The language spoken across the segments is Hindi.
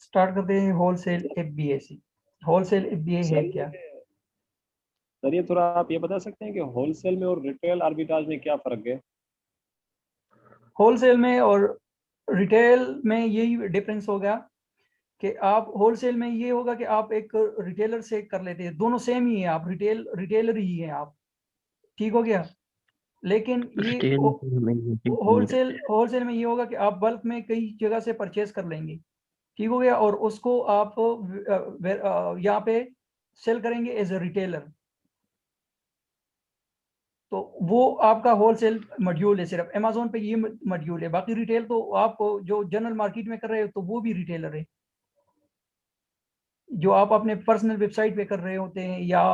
स्टार्ट करते हैं होलसेल एफबीए से। होलसेल एफबीए है सर क्या? सर ये थोड़ा आप ये बता सकते हैं कि होलसेल में और रिटेल आर्बिट्राज में क्या फर्क है? होलसेल में और रिटेल में यही डिफरेंस हो गया कि आप होलसेल में ये होगा कि आप एक रिटेलर से कर लेते हैं, दोनों सेम ही है, आप रिटेलर ही है आप, ठीक हो गया। लेकिन ये रिटेल में तो हमें नहीं होलसेल होलसेल में ये होगा कि आप बल्क में कई जगह से परचेज कर लेंगे, ठीक हो गया, और उसको आप यहाँ पे सेल करेंगे एज ए रिटेलर। तो वो आपका होलसेल मॉड्यूल है, सिर्फ अमेजोन पे ये मॉड्यूल है। बाकी रिटेल तो आपको जो जनरल मार्केट में कर रहे हो तो वो भी रिटेलर है, जो आप अपने पर्सनल वेबसाइट पे कर रहे होते हैं या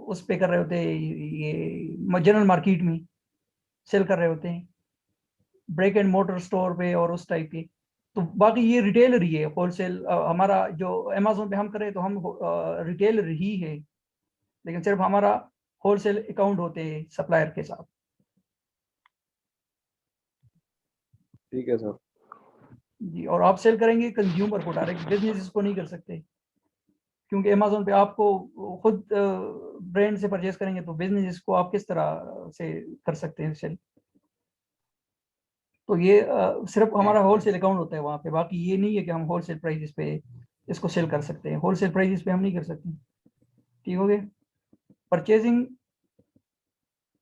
उस पे कर रहे होते हैं, ये जनरल मार्केट में सेल कर रहे होते हैं, ब्रेक एंड मोटर स्टोर पे और उस टाइप के। तो बाकी ये रिटेलर ही है होलसेल। हमारा जो अमेजोन पे हम कर रहे हैं तो हम रिटेलर ही है, लेकिन सिर्फ हमारा होलसेल अकाउंट होते हैं सप्लायर के साथ। ठीक है सर। जी, और आप सेल करेंगे कंज्यूमर को, डायरेक्ट बिजनेस को नहीं कर सकते, क्योंकि अमेजोन पे आपको खुद ब्रांड से परचेज करेंगे तो बिजनेस को आप किस तरह से कर सकते हैं सेल। तो ये सिर्फ हमारा होलसेल अकाउंट होता है वहाँ पे, बाकी ये नहीं है कि हम होलसेल प्राइसेस पे इसको सेल कर सकते हैं, होलसेल प्राइसेस पे हम नहीं कर सकते, ठीक हो गया। Purchasing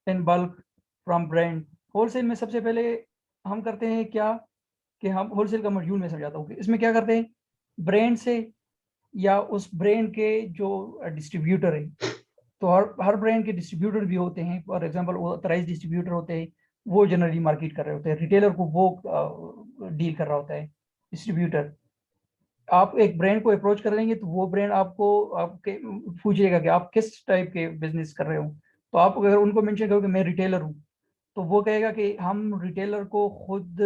in bulk from brand, wholesale में सबसे पहले हम करते हैं क्या कि हम होलसेल का मॉड्यूल में समझाता हूँ कि इसमें क्या करते हैं, ब्रांड से या उस ब्रांड के जो डिस्ट्रीब्यूटर है, तो हर ब्रांड के डिस्ट्रीब्यूटर भी होते हैं, फॉर एग्जांपल ऑथराइज डिस्ट्रीब्यूटर होते हैं, वो जनरली मार्केट कर रहे होते हैं, रिटेलर को वो डील कर रहा होता है डिस्ट्रीब्यूटर। आप एक ब्रांड को अप्रोच कर लेंगे तो वो ब्रांड आपको आपके पूछेगा कि आप किस टाइप के बिजनेस कर रहे हो। तो आप अगर उनको मेंशन करोगे मैं रिटेलर हूँ, तो वो कहेगा कि हम रिटेलर को खुद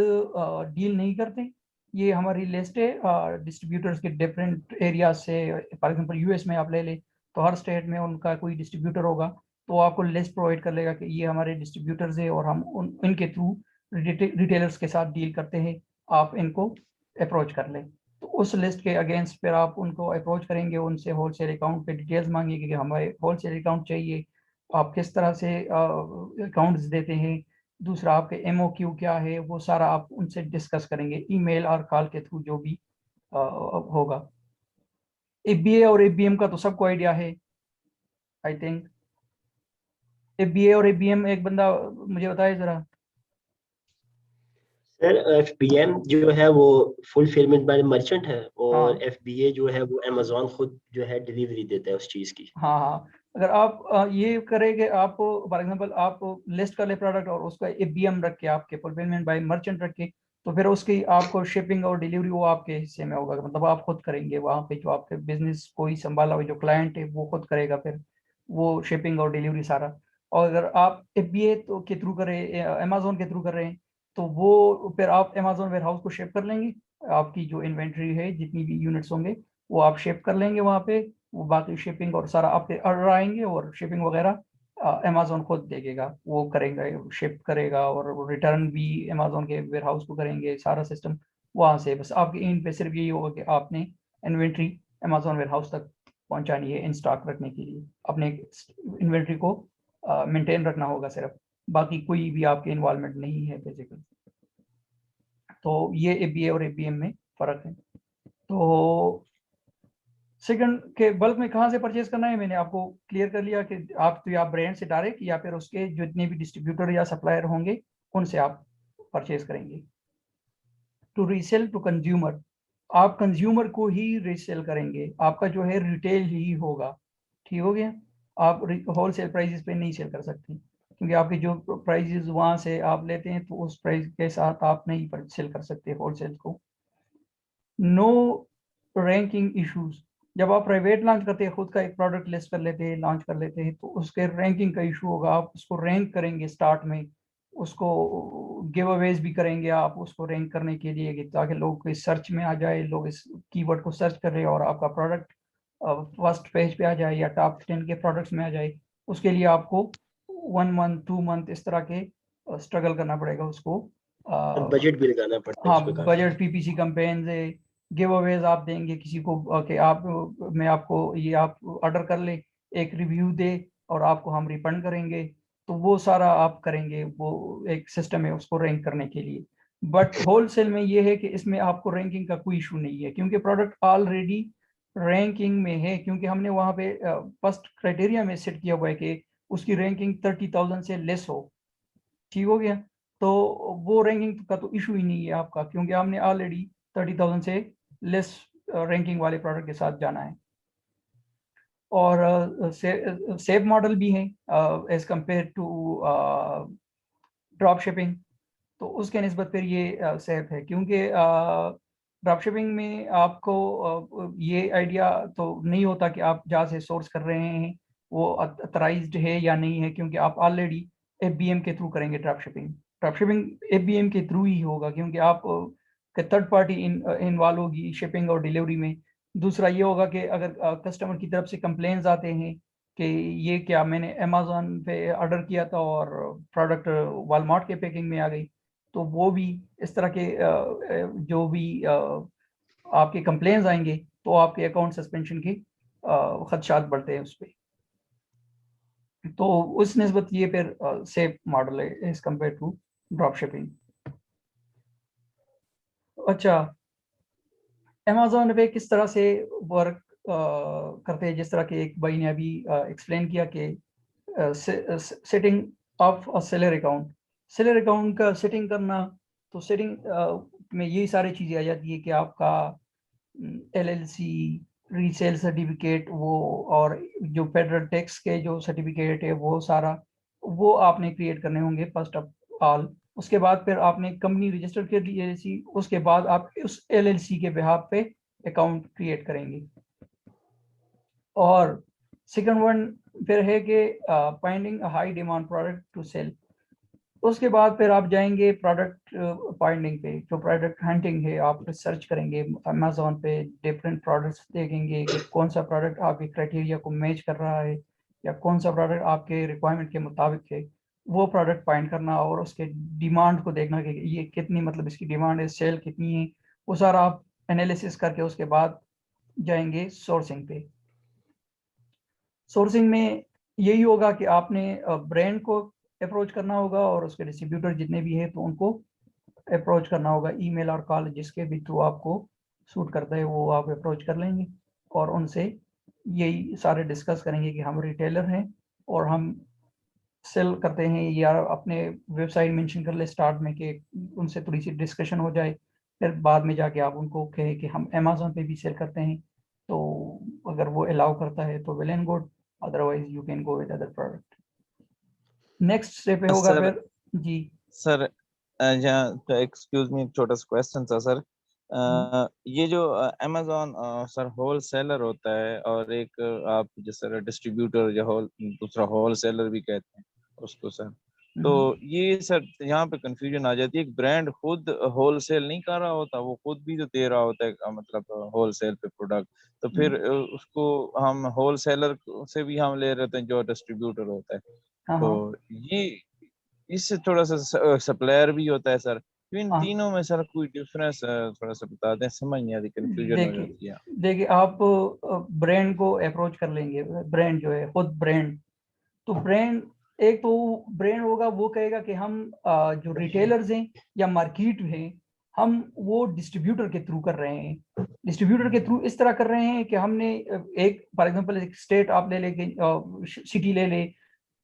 डील नहीं करते, ये हमारी लिस्ट है डिस्ट्रीब्यूटर्स के डिफरेंट एरिया से। फॉर एग्जांपल यूएस में आप ले ले तो हर स्टेट में उनका कोई डिस्ट्रीब्यूटर होगा, तो आपको लिस्ट प्रोवाइड कर लेगा कि ये हमारे डिस्ट्रीब्यूटर्स है और हम इनके थ्रू रिटेलर्स के साथ डील करते हैं, आप इनको अप्रोच कर लें। तो उस लिस्ट के अगेंस्ट फिर आप उनको अप्रोच करेंगे, उनसे होलसेल अकाउंट पे डिटेल्स मांगेंगे कि हमारे होलसेल अकाउंट चाहिए, आप किस तरह से अकाउंट्स देते हैं, दूसरा आपके एमओक्यू क्या है, वो सारा आप उनसे डिस्कस करेंगे ईमेल और कॉल के थ्रू जो भी होगा। एफबीए और एफबीएम का तो सबको आइडिया है आई थिंक। एफबीए और एफबीएम एक बंदा मुझे बताए जरा। सर एफबीएम जो है वो फुलफिलमेंट बाय मर्चेंट है, और हाँ एफबीए जो है वो अमेजोन खुद जो है डिलीवरी देता है उस चीज की। हाँ हाँ, अगर आप ये करेंगे, आप फॉर एग्जांपल आप लिस्ट कर ले प्रोडक्ट और उसका एफबीएम रख के आपके फुलफिलमेंट बाय मर्चेंट रख के, तो फिर उसकी आपको शिपिंग और डिलीवरी वो आपके हिस्से में होगा, मतलब आप खुद करेंगे वहाँ पे, जो आपके बिजनेस कोई संभाला हुआ जो क्लाइंट है वो खुद करेगा फिर वो शिपिंग और डिलीवरी सारा। और अगर आप एफबीए तो के थ्रू करें, अमेजोन के थ्रू कर रहे हैं, तो वो फिर आप अमेजोन वेयर हाउस को शिप कर लेंगे, आपकी जो इन्वेंट्री है जितनी भी यूनिट्स होंगे वो आप शिप कर लेंगे वहाँ पे, वो बाकी शिपिंग और सारा आप पे ऑर्डर आएंगे और शिपिंग वगैरह अमेजोन खुद देखेगा, वो करेगा, शिप करेगा, और रिटर्न भी अमेजोन के वेयर हाउस को करेंगे, सारा सिस्टम वहाँ से। बस आपके इन पे सिर्फ यही होगा कि आपने इन्वेंट्री अमेजोन वेयर हाउस तक पहुँचानी है इन स्टॉक रखने के लिए, अपने इन्वेंट्री को मेंटेन रखना होगा सिर्फ, बाकी कोई भी आपके इन्वॉल्वमेंट नहीं है बेसिकली। तो ये एबीए और एबीएम में फ़र्क है। तो सेकंड के बल्क में कहाँ से परचेज करना है मैंने आपको क्लियर कर लिया कि आप तो या ब्रांड से डायरेक्ट या फिर उसके जितने भी डिस्ट्रीब्यूटर या सप्लायर होंगे उनसे आप परचेज करेंगे। टू रीसेल टू कंज्यूमर, आप कंज्यूमर को ही रीसेल करेंगे, आपका जो है रिटेल ही होगा, ठीक हो गया। आप होलसेल प्राइसेस पे नहीं सेल कर सकते, क्योंकि आपके जो प्राइसेस वहाँ से आप लेते हैं तो उस प्राइस के साथ आप नहीं सेल कर सकते होलसेल को। नो रैंकिंग इश्यूज, जब आप प्राइवेट लॉन्च करते हैं, खुद का एक प्रोडक्ट लिस्ट कर लेते हैं, लॉन्च कर लेते हैं, तो उसके रैंकिंग का इशू होगा, आप उसको रैंक करेंगे स्टार्ट में, उसको गिव अवेज भी करेंगे आप उसको रैंक करने के लिए, ताकि लोग इस सर्च में आ जाए, लोग इस कीवर्ड को सर्च कर रहे हैं और आपका प्रोडक्ट फर्स्ट पेज पे आ जाए या टॉप 10 के प्रोडक्ट्स में आ जाए। उसके लिए आपको 1 मंथ 2 मंथ इस तरह के स्ट्रगल करना पड़ेगा उसको। बजट भी लगाना पड़ता है हाँ, उसमें काफी। बजट पीपीसी कैंपेन्स है, गिव अवेज आप देंगे किसी को कि आप मैं आपको ये आप ऑर्डर कर ले, एक रिव्यू दे और आपको हम रिफंड करेंगे। तो वो सारा आप करेंगे, वो एक सिस्टम है उसको रैंक करने के लिए। बट होलसेल में ये है कि इसमें आपको रैंकिंग का कोई इशू नहीं है, क्योंकि प्रोडक्ट ऑलरेडी रैंकिंग में है, क्योंकि हमने वहाँ पे फर्स्ट क्राइटेरिया में सेट किया हुआ है कि उसकी रैंकिंग 30,000 से लेस हो। ठीक हो गया? तो वो रैंकिंग का तो इशू ही नहीं है आपका, क्योंकि हमने ऑलरेडी 30,000 से लेस रैंकिंग वाले प्रोडक्ट के साथ जाना है। और सेव मॉडल भी है as compare to drop shipping. तो उसके निस्बत फिर ये सेफ है, क्योंकि ड्रॉप शिपिंग में आपको ये आइडिया तो नहीं होता कि आप जहाँ से सोर्स कर रहे हैं वो अथराइज्ड है या नहीं है, क्योंकि आप ऑलरेडी FBM के थ्रू करेंगे drop shipping. Drop shipping FBM के थ्रू ही होगा, क्योंकि आप थर्ड पार्टी इन्वॉल्व होगी शिपिंग और डिलीवरी में। दूसरा ये होगा कि अगर कस्टमर की तरफ से कंप्लेंट्स आते हैं कि ये क्या, मैंने अमेजोन पे ऑर्डर किया था और प्रोडक्ट वॉलमार्ट के पैकिंग में आ गई, तो वो भी इस तरह के जो भी आपके कंप्लेंट्स आएंगे तो आपके अकाउंट सस्पेंशन के खदशात बढ़ते हैं उस पर। तो उस निस्बत ये फिर सेफ मॉडल है as compare to drop shipping. अच्छा, अमेजोन पे किस तरह से वर्क करते हैं, जिस तरह के एक भाई ने अभी एक्सप्लेन किया कि setting of a seller account का सेटिंग करना। तो सेटिंग में यही सारी चीज़ें आ जाती है कि आपका LLC, रीसेल सर्टिफिकेट, वो और जो फेडरल टैक्स के जो सर्टिफिकेट है वो सारा वो आपने क्रिएट करने होंगे फर्स्ट ऑफ ऑल। उसके बाद फिर आपने कंपनी रजिस्टर कर ली LLC, उसके बाद आप उस LLC के बिहाफ पे अकाउंट क्रिएट करेंगे। और सेकंड वन फिर है कि finding a high demand product to sell. उसके बाद फिर आप जाएंगे प्रोडक्ट फाइंडिंग पे, जो प्रोडक्ट हंटिंग है, आप सर्च करेंगे अमेजोन पे, डिफरेंट प्रोडक्ट्स देखेंगे कि कौन सा प्रोडक्ट आपके क्राइटेरिया को मैच कर रहा है या कौन सा प्रोडक्ट आपके रिक्वायरमेंट के मुताबिक है। वो प्रोडक्ट फाइंड करना और उसके डिमांड को देखना कि ये कितनी, मतलब इसकी डिमांड है, सेल कितनी है, वो सारा आप एनालिसिस करके उसके बाद जाएंगे सोर्सिंग पे। सोर्सिंग में यही होगा कि आपने ब्रांड को अप्रोच करना होगा और उसके डिस्ट्रीब्यूटर जितने भी हैं तो उनको अप्रोच करना होगा, ईमेल और कॉल जिसके भी थ्रू आपको सूट करता है वो आप अप्रोच कर लेंगे और उनसे यही सारे डिस्कस करेंगे कि हम रिटेलर हैं और हम सेल करते हैं, या अपने वेबसाइट मेंशन कर ले स्टार्ट में कि उनसे थोड़ी सी डिस्कशन हो जाए। फिर बाद में जाके आप उनको कहें कि हम अमेजोन पे भी सेल करते हैं, तो अगर वो अलाउ करता है तो well and good, otherwise you can go with other product. Next step होगा सर फिर जी। सर यहाँ एक्सक्यूज मी, छोटा सा क्वेश्चन था सर। ये जो अमेजोन सर होल सेलर होता है और एक आप जैसे डिस्ट्रीब्यूटर या दूसरा होल सेलर भी कहते हैं उसको सर, तो ये सर यहाँ पे कंफ्यूजन आ जाती है। एक ब्रांड खुद होल सेल नहीं कर रहा होता, वो खुद भी तो दे रहा होता है मतलब होल सेल पे प्रोडक्ट, तो फिर उसको हम होल सेलर से भी हम ले रहे थे जो डिस्ट्रीब्यूटर होता है। हाँ तो हाँ ये इससे थोड़ा सा सप्लायर भी होता है सर, तो इन हाँ। तीनों में सर कोई डिफरेंस थोड़ा सा बता दें, समझ नहीं आती, कंफ्यूजन हो जाती है। देखिए आप ब्रांड को अप्रोच कर लेंगे, ब्रांड जो है खुद ब्रांड, तो ब्रांड एक तो ब्रांड होगा वो कहेगा कि हम जो रिटेलर्स हैं या मार्केट हैं हम वो डिस्ट्रीब्यूटर के थ्रू कर रहे हैं। डिस्ट्रीब्यूटर के थ्रू इस तरह कर रहे हैं कि हमने एक फॉर एग्जांपल एक स्टेट आप ले लेके सिटी ले ले,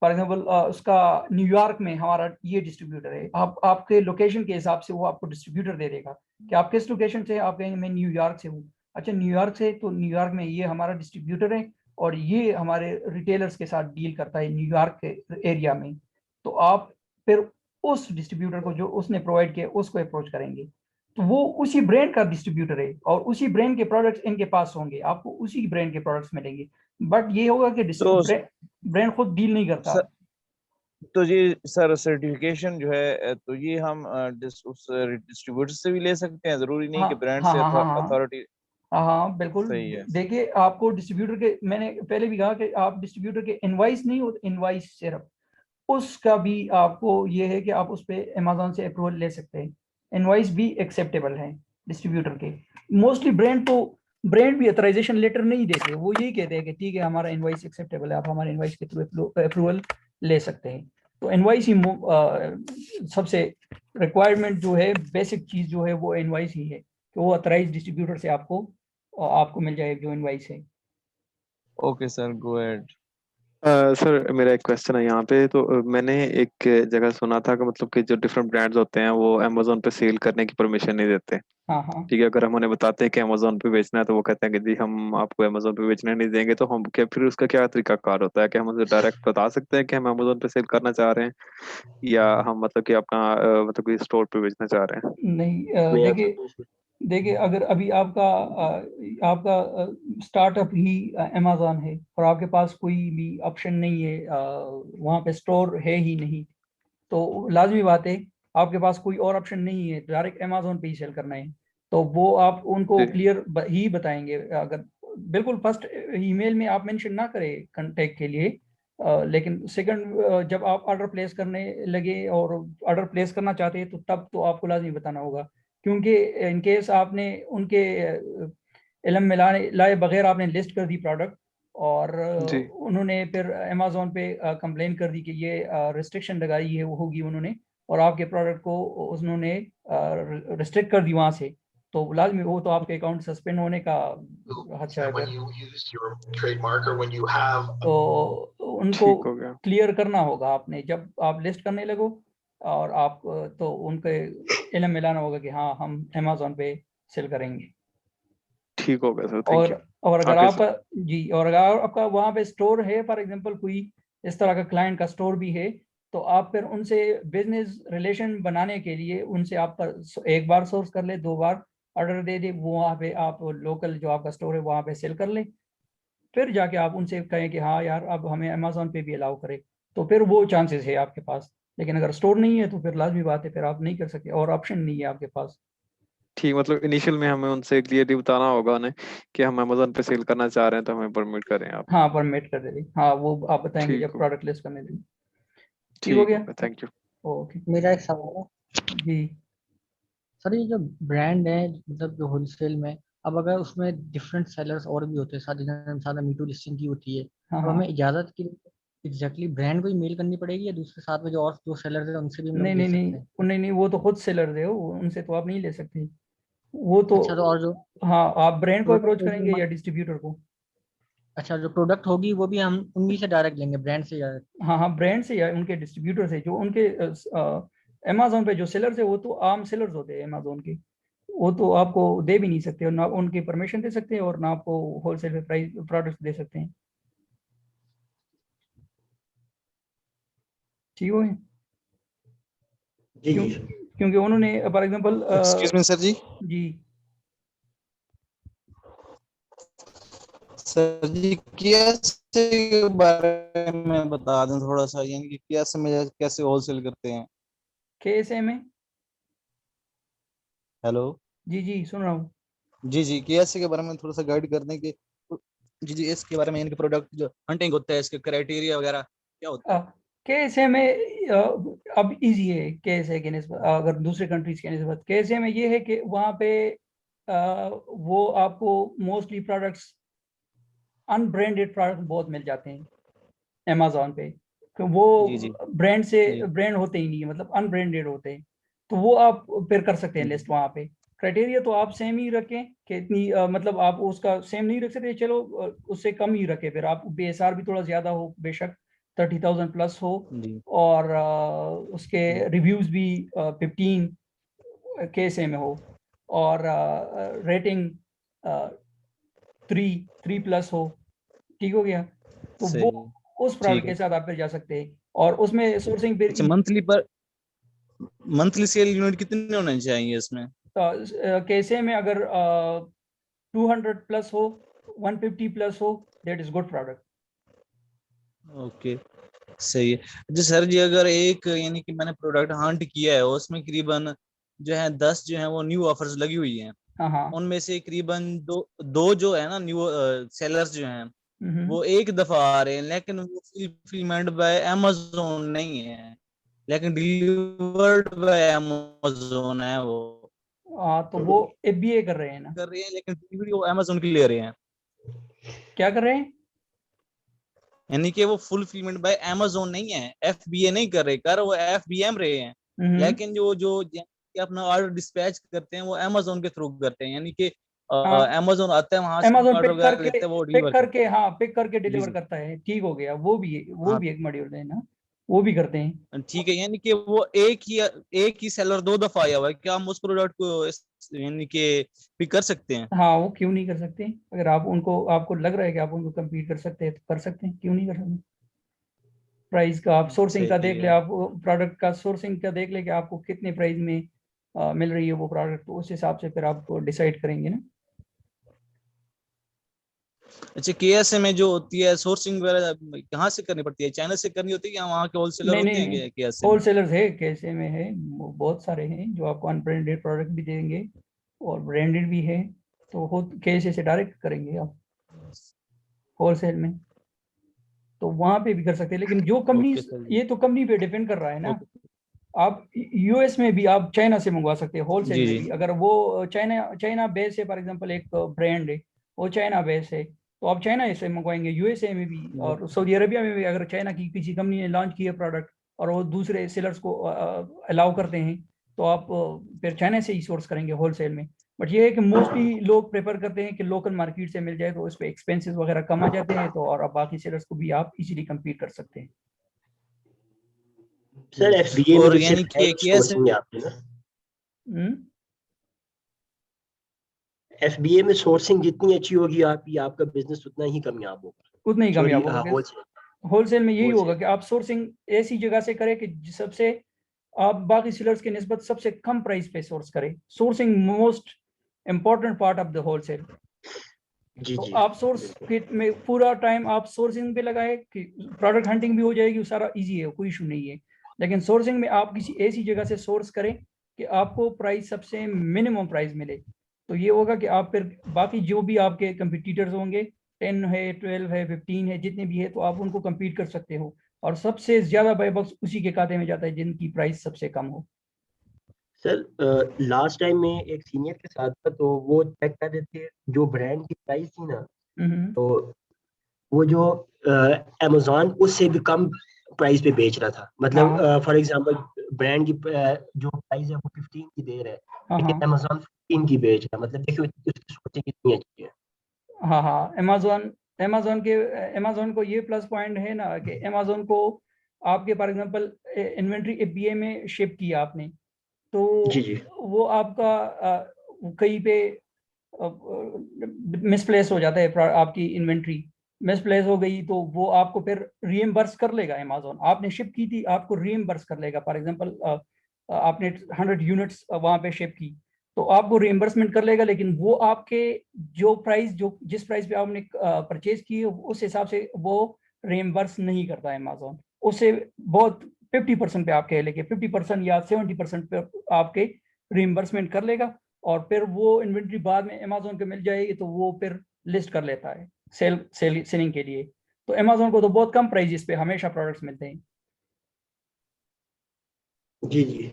फॉर एग्जांपल उसका न्यूयॉर्क में हमारा ये डिस्ट्रीब्यूटर है, आप आपके लोकेशन के हिसाब से वो आपको डिस्ट्रीब्यूटर दे देगा कि आप किस लोकेशन से, आप कहेंगे मैं न्यूयॉर्क से हूँ, अच्छा न्यूयॉर्क से, तो न्यूयॉर्क में ये हमारा डिस्ट्रीब्यूटर है और ये हमारे रिटेलर्स के साथ डील करता है न्यूयॉर्क के एरिया में। तो आप फिर उस डिस्ट्रीब्यूटर को जो उसने प्रोवाइड किया उसको अप्रोच करेंगे, तो वो उसी ब्रांड का डिस्ट्रीब्यूटर है और उसी ब्रांड के प्रोडक्ट्स इनके पास होंगे, आपको उसी ब्रांड के प्रोडक्ट्स मिलेंगे। बट ये होगा कि तो ब्रांड खुद डील नहीं करता। तो ये सर सर्टिफिकेशन जो है तो ये हम उस डिस्ट्रीब्यूटर से भी ले सकते हैं, जरूरी नहीं हाँ कि ब्रांड हाँ से हाँ हाँ हाँ अथॉरिटी। हाँ हाँ बिल्कुल। सही है। देखिए आपको डिस्ट्रीब्यूटर के, मैंने पहले भी कहा कि आप डिस्ट्रीब्यूटर के इनवाइस नहीं होते, इनवाइस सिर्फ उसका भी आपको ये है कि आप उस पर अमेजोन से अप्रूवल ले सकते हैं, इनवाइस भी एक्सेप्टेबल है। डिस्ट्रीब्यूटर के। मोस्टली ब्रांड भी ऑथराइजेशन लेटर नहीं देते, वो यही कहते हैं कि ठीक है हमारा इनवॉइस एक्सेप्टेबल है, आप हमारे इनवॉइस के थ्रू अप्रूवल ले सकते हैं। तो इनवॉइस ही सबसे रिक्वायरमेंट जो है, बेसिक चीज जो है वो इनवॉइस ही है कि वो ऑथराइज डिस्ट्रीब्यूटर से आपको मिल जाए जो इनवॉइस है। Okay sir, go ahead. Sir मेरा एक क्वेश्चन है यहाँ पे। तो मैंने एक जगह सुना था कि मतलब कि जो डिफरेंट ब्रांड्स होते हैं वो अमेजोन पे सेल करने की परमिशन नहीं देते। हाँ हाँ ठीक है, अगर हम उन्हें बताते हैं कि अमेजोन पे बेचना है तो वो कहते हैं कि जी हम आपको अमेजोन पे बेचने नहीं देंगे। तो हम क्या फिर उसका क्या तरीका कार होता है कि हम उसे डायरेक्ट बता सकते हैं कि हम अमेजोन पे सेल करना चाह रहे हैं, या हम मतलब कि अपना मतलब कि स्टोर पे बेचना चाह रहे हैं? नहीं, मैं आप देखिए सकता हूँ? देखिए अगर अभी आपका स्टार्टअप ही अमेजोन है और आपके पास कोई भी ऑप्शन नहीं है, वहाँ पे स्टोर है ही नहीं, तो लाजमी बात है आपके पास कोई और ऑप्शन नहीं है, डायरेक्ट अमेजोन पे ही सेल करना है। तो वो आप उनको जी क्लियर ही बताएंगे। अगर बिल्कुल फर्स्ट ईमेल में आप मेंशन ना करें कांटेक्ट के लिए, लेकिन सेकंड जब आप ऑर्डर प्लेस करने लगे और ऑर्डर प्लेस करना चाहते हैं तो तब तो आपको लाजमी बताना होगा, क्योंकि इन केस आपने उनके इल्म में लाए बगैर आपने लिस्ट कर दी प्रोडक्ट और जी उन्होंने फिर अमेजोन पे कंप्लेन कर दी कि ये रिस्ट्रिक्शन लगाई है वो होगी उन्होंने, और आपके प्रोडक्ट को उन्होंने रिस्ट्रिक्ट कर दी वहां से, तो लाजमी वो तो आपके अकाउंट सस्पेंड होने का खदशा है फिर। तो उनको ठीक हो गया। क्लियर करना होगा आपने जब आप लिस्ट करने लगो, और आप तो उनके इल्म में लाना होगा कि हाँ हम अमेजोन पे सेल करेंगे। ठीक हो गया सर, थैंक और यू। और अगर आगे आप सर। जी और अगर आपका वहाँ पे स्टोर है, फॉर एग्जांपल कोई इस तरह का क्लाइंट का स्टोर भी है, तो आप फिर उनसे बिजनेस रिलेशन बनाने के लिए उनसे आप एक बार सोर्स कर ले, 2 बार ऑर्डर दे दे, वो वहाँ पे आप लोकल जो आपका स्टोर है वहाँ पे सेल कर ले, फिर जाके आप उनसे कहें कि हाँ यार अब हमें अमेजोन पे भी अलाउ करें, तो फिर वो चांसेस है आपके पास। लेकिन अगर स्टोर नहीं है तो फिर लाजमी बात है फिर आप नहीं कर सकते और ऑप्शन नहीं है आपके पास। ठीक, मतलब इनिशियल में हमें उनसे क्लियरली बताना होगा उन्हें कि हम अमेजोन पे सेल करना चाह रहे हैं तो हमें परमिट करें आप। हाँ परमिट कर दे, हाँ वो आप बताएंगे ठीक जब हो प्रोडक्ट लिस्ट करने देंगे। ठीक हो ठीक गया। होगा, थैंक यू। ओके मेरा एक सवाल है जी। सर, ये जो ब्रांड है मतलब जो होलसेल में, अब अगर उसमें डिफरेंट सेलर्स और भी होते हैं, साथ में मीटू लिस्टिंग की होती है, हाँ अब हाँ हमें इजाजत की एग्जैक्टली ब्रांड को ही मेल करनी पड़ेगी या दूसरे साथ में जो और जो सेलर्स है उनसे भी हम लोग नहीं ले नहीं नहीं, सकते हैं? नहीं नहीं, वो तो खुद सेलर है, उनसे तो आप नहीं ले सकते वो तो। अच्छा, तो और जो हाँ आप ब्रांड को प्रोडक्ट अप्रोच होगी करेंगे या डिस्ट्रीब्यूटर को। अच्छा, जो प्रोडक्ट होगी वो भी हम उन्हीं से डायरेक्ट लेंगे, ब्रांड से डायरेक्ट? हाँ हाँ ब्रांड से या उनके डिस्ट्रीब्यूटर से, जो उनके अमेजोन पे जो सेलर्स है वो तो आम सेलर्स होते हैं अमेजोन के, वो तो आपको दे भी नहीं सकते, और ना उनकी परमिशन दे सकते हैं और ना आपको होलसेल पे प्राइस प्रोडक्ट दे सकते हैं। ठीक है, जी क्यों जी सर। क्योंकि उन्होंने for example excuse me sir जी। जी सर जी कैसे के बारे में बता दें थोड़ा सा, यानी कि कैसे में कैसे होलसेल करते हैं? कैसे में। हेलो। जी जी सुन रहा हूँ। जी जी, कैसे के बारे में थोड़ा सा गाइड कर दें कि जी जी इसके बारे में, यानी कि प्रोडक्ट जो हंटिंग होता है इसके क्राइटेरिया वगैरह क्या होता है? कैसे में अब इजी है कैसे के निस्बत, अगर दूसरे कंट्रीज के निस्बत कैसे में ये है कि वहाँ पे वो आपको मोस्टली प्रोडक्ट्स अनब्रांडेड प्रोडक्ट बहुत मिल जाते हैं अमेजोन पे, तो वो जी जी ब्रांड से जी ब्रांड होते ही नहीं है, मतलब अनब्रांडेड होते हैं, तो वो आप फिर कर सकते हैं लिस्ट वहाँ पे। क्राइटेरिया तो आप सेम ही रखें कि इतनी मतलब आप उसका सेम नहीं रख सकते, चलो उससे कम ही रखें, फिर आप BSR भी थोड़ा ज्यादा हो बेशक, 30,000 प्लस हो, जी और उसके जी रिव्यूज भी 15 KSA में हो, और रेटिंग 3 प्लस हो। ठीक हो गया, तो वो सही है। उस ठीक प्रोडक्ट है। के साथ आप फिर जा सकते हैं, और उसमें सोर्सिंग फिर अच्छा, मंथली सेल यूनिट कितने होने चाहिए इसमें? कैसे में अगर 200 प्लस हो, 150 प्लस हो, that is good product. Okay, सही है। जी सर जी, अगर एक यानी कि मैंने प्रोडक्ट हंट किया है उसमें करीबन जो है 10 जो है वो न्यू ऑफर्स लगी हुई हैं, हाँ हाँ उनमें से करीबन दो दो जो है ना न्यू सेलर्स जो हैं हम्म, वो एक दफा आ रहे हैं, लेकिन वो फुलफिलमेंट बाय अमेजोन नहीं है, लेकिन डिलीवर्ड बाय अमेजोन है वो। तो वो FBA कर रहे हैं ना, कर रहे हैं, लेकिन डिलीवरी वो अमेजोन की ले रहे हैं, क्या कर रहे हैं? यानी कि वो फुलफिलमेंट बाय अमेजोन नहीं है, FBA नहीं कर रहे, कर वो FBM रहे हैं, लेकिन जो जो अपना ऑर्डर डिस्पैच करते हैं वो अमेजोन के थ्रू करते हैं, यानी कि हाँ, अमेजोन आता है वहां से अमेजोन ऑर्डर वगैरह लेते हैं, वो डिलीवर करते हैं। हाँ पिक करके जी डिलीवर जी। करता है, ठीक हो गया, वो हाँ भी एक मॉड्यूल है ना, वो भी करते हैं। ठीक है, यानी कि वो एक ही सेलर 2 दफा आया हुआ है, क्या हम उस प्रोडक्ट को यानी कि पिक कर सकते हैं? हाँ, वो क्यों नहीं कर सकते? अगर आप उनको, आपको लग रहा है कि आप उनको कम्पीट कर सकते हैं तो कर सकते हैं, क्यों नहीं कर सकते? प्राइस का आप सोर्सिंग का सही देख ले, है। आप प्रोडक्ट का सोर्सिंग का देख ले कि आपको कितने प्राइस में मिल रही है वो प्रोडक्ट, तो उस हिसाब से फिर आप डिसाइड करेंगे ना। अच्छा, KSA में जो होती है सोर्सिंग वगैरह कहाँ से करनी पड़ती है, चाइना से करनी होती है या वहाँ के होलसेलर नहीं होते नहीं हैं नहीं, KSA में? होलसेलर्स है, कैसे में है, बहुत सारे हैं जो आपको अनब्रांडेड प्रोडक्ट भी देंगे और ब्रांडेड भी है, तो हो कैसे से डायरेक्ट करेंगे आप होलसेल में, तो वहां पे भी कर सकते हैं। लेकिन जो कंपनी, ओके सर जी। ये तो कंपनी पे डिपेंड कर रहा है ना। ओके। आप US में भी आप चाइना से मंगवा सकते हैं, होलसेल जी में जी। भी, अगर वो चाइना चाइना बेस है, फॉर एग्जांपल एक ब्रांड है वो चाइना बेस है, तो आप चाइना से मंगवाएंगे, USA में भी और सऊदी अरबिया में भी। अगर चाइना की किसी कंपनी ने लॉन्च किया प्रोडक्ट और वो दूसरे सेलर्स को अलाउ करते हैं, तो आप फिर चाइना से ही सोर्स करेंगे होलसेल में। बट ये है कि मोस्टली लोग प्रेफर करते हैं कि लोकल मार्केट से मिल जाए, तो उस पर एक्सपेंसेस वगैरह कम आ जाते हैं, तो और अब बाकी सेलर्स को भी आप इजीली कम्पीट कर सकते हैं। सर FBA में और तो यानी सिर्फ है कि ही KSA सोर्सिंग आपकी ना, हम्म। FBA में सोर्सिंग जितनी अच्छी होगी आपकी, आपका बिजनेस उतना ही कामयाब होगा। उतना ही सॉरी, कामयाब होगा कि होलसेल होलसेल में यही होगा होलसेल कि आप सोर्सिंग ऐसी जगह से करें कि सबसे आप बाकी सेलर्स के निस्बत सबसे कम प्राइस पे सोर्स करें। Sourcing most important part of the wholesale. जी तो जी आप सोर्स बिल्कुल। किट में पूरा टाइम आप सोर्सिंग पे लगाए कि प्रोडक्ट हंटिंग भी हो जाएगी, सारा इजी है, कोई इशू नहीं है। लेकिन सोर्सिंग में आप किसी ऐसी जगह से सोर्स करें कि आपको प्राइस सबसे मिनिमम प्राइस मिले, तो ये होगा कि आप फिर बाकी जो भी आपके कंपटीटर्स होंगे, 10 है, 12 है, 15 है, जितने भी है, तो आप उनको कम्पीट कर सकते हो। और सबसे ज्यादा बाय बॉक्स उसी के खाते में जाता है जिनकी प्राइस सबसे कम हो। सर लास्ट टाइम में एक सीनियर के साथ था, तो वो चेक कर रहे थे जो ब्रांड की प्राइस थी ना, हम्म। तो वो जो अमेजोन उससे भी कम प्राइस पे बेच रहा था। मतलब हाँ फॉर एग्जांपल ब्रांड की जो प्राइस है वो 15 की दे रहा है, हाँ हाँ लेकिन अमेजोन 15 की बेच रहा है। मतलब देखिए उसकी सोचें कितनी अच्छी है। हाँ हाँ। अमेजोन अमेजोन को ये प्लस पॉइंट है ना कि अमेजोन को आपके फॉर एग्जांपल इन्वेंट्री FBA में शिप किया आपने, तो जी जी वो आपका कहीं पे मिसप्लेस हो जाता है, आपकी इन्वेंट्री मिसप्लेस हो गई तो वो आपको फिर रीएम्बर्स कर लेगा। अमेजोन आपने शिप की थी, आपको रीएम्बर्स कर लेगा। फॉर एग्जांपल आपने 100 यूनिट्स वहां पे शिप की, तो आपको रीएम्बर्समेंट कर लेगा, लेकिन वो आपके जो प्राइस, जो जिस प्राइस पे आपने परचेज की है, उस हिसाब से वो रीएम्बर्स नहीं करता है अमेजोन। उससे बहुत 50% पे आपके लेके 50% या 70% पे आपके रीइंबर्समेंट कर लेगा, और फिर वो इन्वेंट्री बाद में अमेजोन को मिल जाएगी, तो वो फिर लिस्ट कर लेता है सेलिंग के लिए। तो अमेजोन को तो बहुत कम प्राइस पे हमेशा प्रोडक्ट्स मिलते हैं। जी जी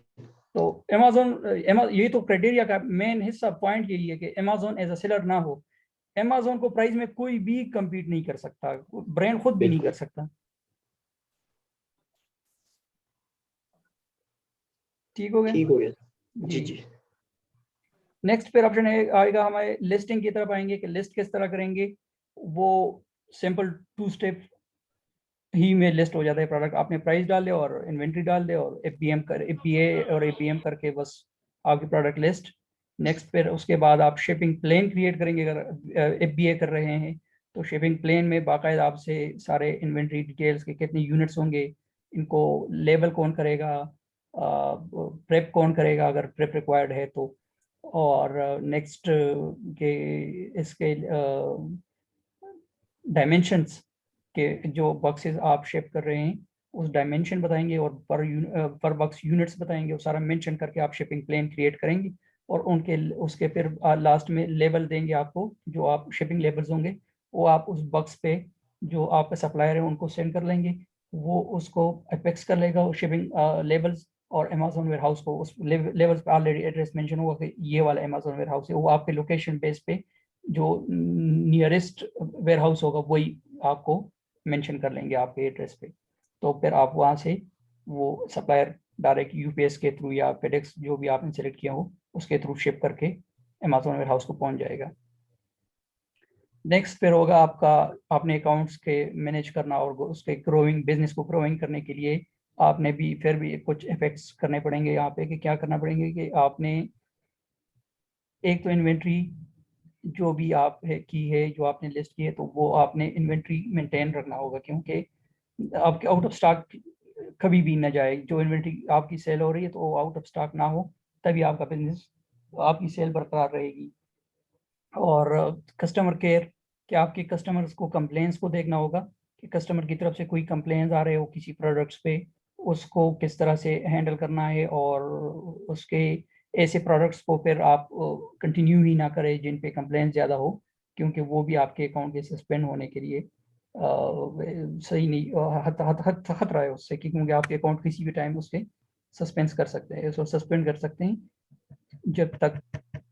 तो अमेजोन ये तो क्राइटेरिया का मेन हिस्सा पॉइंट यही है कि अमेजोन एज अ सेलर ना हो। अमेजोन को प्राइस में कोई भी compete नहीं कर सकता, ब्रांड खुद भी नहीं कर बिल्कुल सकता। ठीक हो गया ठीक हो गया। जी जी। जी नेक्स्ट फिर ऑप्शन आएगा हमारे लिस्टिंग की तरफ आएंगे कि लिस्ट किस तरह करेंगे। वो सिंपल 2 स्टेप ही में लिस्ट हो जाता है प्रोडक्ट। आपने प्राइस डाल दे और इन्वेंट्री डाल दे और FBA और APM करके बस आपकी प्रोडक्ट लिस्ट। नेक्स्ट फिर उसके बाद आप शिपिंग प्लेन क्रिएट करेंगे। अगर FBA कर रहे हैं तो शिपिंग प्लेन में बाकायदा आपसे सारे इन्वेंट्री डिटेल्स के कितने यूनिट्स होंगे, इनको लेबल कौन करेगा, प्रेप कौन करेगा अगर प्रेप रिक्वायर्ड है तो, और नेक्स्ट के इसके डायमेंशंस के जो बॉक्सेस आप शिप कर रहे हैं उस डायमेंशन बताएंगे, और पर बॉक्स यूनिट्स बताएंगे, वो सारा मेंशन करके आप शिपिंग प्लेन क्रिएट करेंगे। और उनके उसके फिर लास्ट में लेबल देंगे आपको, जो आप शिपिंग लेबल्स होंगे वो आप उस बॉक्स पे जो आपके सप्लायर है उनको सेंड कर लेंगे, वो उसको अपेक्स कर लेगा शिपिंग लेबल्स, और अमेजोन वेयर हाउस को उस लेवल्स पे ऑलरेडी एड्रेस मेंशन होगा कि ये वाला अमेजोन वेयर हाउस है, वो आपके लोकेशन बेस पे जो नियरेस्ट वेयर हाउस होगा वही आपको मेंशन कर लेंगे आपके एड्रेस पे। तो फिर आप वहाँ से वो सप्लायर डायरेक्ट यूपीएस के थ्रू या फेडेक्स जो भी आपने सेलेक्ट किया हो उसके थ्रू शिप करके अमेजोन वेयर हाउस को पहुँच जाएगा। नेक्स्ट फिर होगा आपका अपने अकाउंट्स के मैनेज करना और उसके ग्रोइंग बिजनेस को ग्रोइंग करने के लिए आपने भी फिर भी कुछ इफेक्ट्स करने पड़ेंगे यहाँ पे कि क्या करना पड़ेंगे कि आपने एक तो इन्वेंट्री जो भी आप की है जो आपने लिस्ट की है तो वो आपने इन्वेंट्री मेंटेन रखना होगा, क्योंकि आपके आउट ऑफ स्टॉक कभी भी ना जाए। जो इन्वेंट्री आपकी सेल हो रही है तो वो आउट ऑफ स्टॉक ना हो, तभी आपका बिजनेस आपकी सेल बरकरार रहेगी। और कस्टमर केयर कि आपके कस्टमर्स को कंप्लेंट्स को देखना होगा कि कस्टमर की तरफ से कोई कंप्लेंट्स आ रहे हो किसी प्रोडक्ट्स पे, उसको किस तरह से हैंडल करना है और उसके ऐसे प्रोडक्ट्स को फिर आप कंटिन्यू ही ना करें जिन पे कंप्लेंट्स ज़्यादा हो, क्योंकि वो भी आपके अकाउंट के सस्पेंड होने के लिए सही नहीं, खतरा है उससे, क्योंकि आपके अकाउंट किसी भी टाइम उसके सस्पेंड कर सकते हैं, उसको सस्पेंड कर सकते हैं जब तक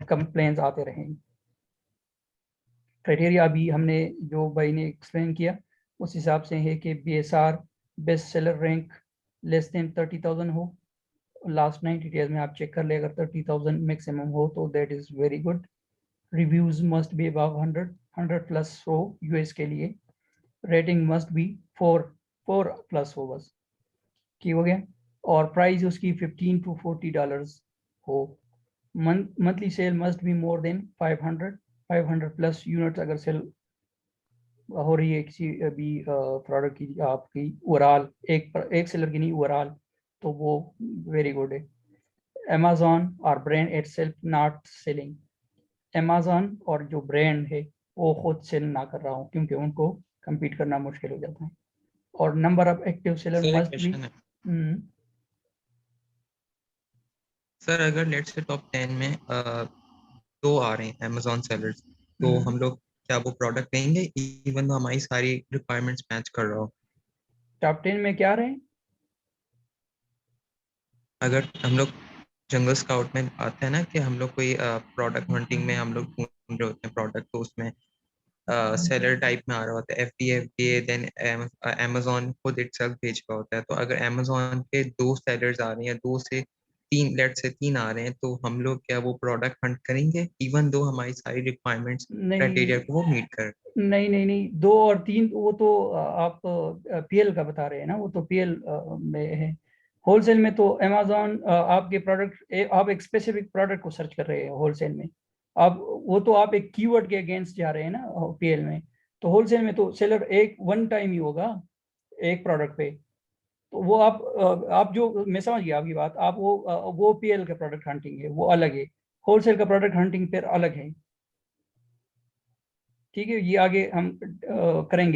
कंप्लेंट्स आते रहेंगे। क्राइटेरिया अभी हमने जो भाई ने एक्सप्लेन किया उस हिसाब से है कि BSR best seller rank less than 30,000 हो, लास्ट 90 डेज में आप चेक कर ले, अगर 30,000 मैक्सिमम हो तो that is very good. Reviews must be above 100 plus हो यूएस के लिए। रेटिंग मस्ट बी 4 प्लस हो बस की हो गया। और प्राइस उसकी $15 to $40 हो। Monthly cell must be more than 500 plus units अगर सेल हो रही है किसी भी प्रोडक्ट की आपकी ओवरऑल, एक सेलर की नहीं ओवरऑल, तो वो वेरी गुड है। अमेजोन और brand itself not selling, Amazon और जो ब्रांड है वो खुद सेल ना कर रहा हूँ क्योंकि उनको compete करना मुश्किल हो जाता है। और number of active seller sir एक मस्ट बी। क्वेश्चन है सर, अगर लेट्स से टॉप 10 में दो आ रहे हैं अमेजोन सेलर्स, तो हम लोग क्या वो प्रोडक्ट लेंगे इवन तो हमारी सारी रिक्वायरमेंट्स मैच कर रहा हो? टॉप 10 में क्या रहे? अगर हम लोग जंगल स्काउट में आते हैं ना कि हम लोग कोई प्रोडक्ट हंटिंग में हम लोग ढूंढ रहे होते हैं प्रोडक्ट, तो उसमें सेलर टाइप में आ रहा होता है FBA, देन अमेजोन खुद इटसेल्फ भेज रहा होता है। तो अगर अमेजोन पे दो सेलर्स आ रहे हैं, दो से तीन, लेट से तीन आ रहे हैं, तो हम लोग क्या वो प्रोडक्ट हंट करेंगे इवन दो हमारी सारी रिक्वायरमेंट्स क्राइटेरिया को वो मीट कर? नहीं, 2 और 3 वो तो आप PL का बता रहे हैं ना, वो तो PL में है। होलसेल में तो अमेजोन आपके प्रोडक्ट, आप एक स्पेसिफिक प्रोडक्ट को सर्च कर रहे हैं होलसेल में, आप वो तो आप एक कीवर्ड के अगेंस्ट जा रहे हैं ना PL में। तो होलसेल में तो सेलर एक वन टाइम ही होगा एक प्रोडक्ट पे, तो वो आप जो, मैं समझ गया आपकी बात, आप वो PL का प्रोडक्ट हंटिंग है वो अलग है, होलसेल का प्रोडक्ट हंटिंग फिर अलग है। ठीक है, ये आगे हम करेंगे।